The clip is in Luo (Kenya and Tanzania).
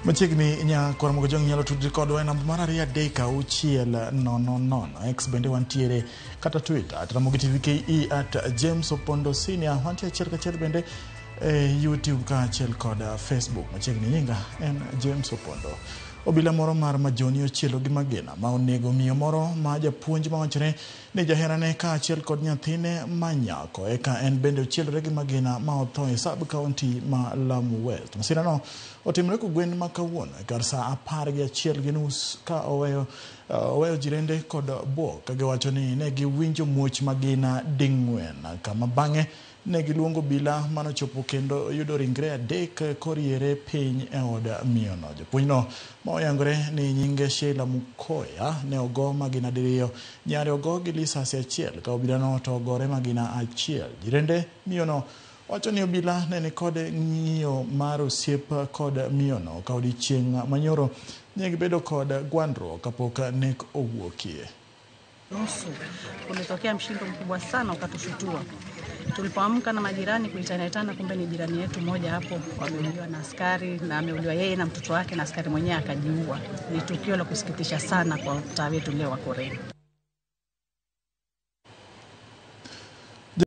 Machiegni nya kor mogo jong nyalo tudri kodwa namba mar 3:600 X bende wantiere kata Twitter @ramogitv.ke @James Opondo Senior wantiere achiel kachiel bende YouTube ka achiel kod Facebook. Machiegni nyinga en James Opondo. Obila moro mar Majoni ochielo gi magina ma onego miyo moro ma japuonj ma wachore ni jaherane ka achiel kod nyathine manyako eka en bende ochielore gi magina ma otho e sub county ma Lamu West. Masira no otimre ku gwen ma kawuono kar saa 11:30 ka oweyo jirende kod buok ka giwacho ni ne giwinjo muoch magina ding'wen kama bang'e ne giluongo obila manochopo kendo yudo ringre adek koriere piny e od miyono. Japuonjno ma oyangore ni nyinge Sheila Mukoya ne ogo magina diriyo, nyare ogo gi lisasi achiel ka obilano to ogore magina achiel. Jirende miyono wacho ni obila ne ni kod ng'iyo mar osiep kod miyono ka odiochieng' manyoro ne gibedo kod gwandruok kapok nek owuokie. Nusu kulitokea mshindo mkubwa sana ukatushutua. Tulipoamka na majirani kuitanetana, kumbe ni jirani yetu moja hapo ameuliwa na askari, na ameuliwa yeye na mtoto wake na askari mwenyewe akajiua. Ni tukio la kusikitisha sana kwa mtaa wetu leo wa Koreni.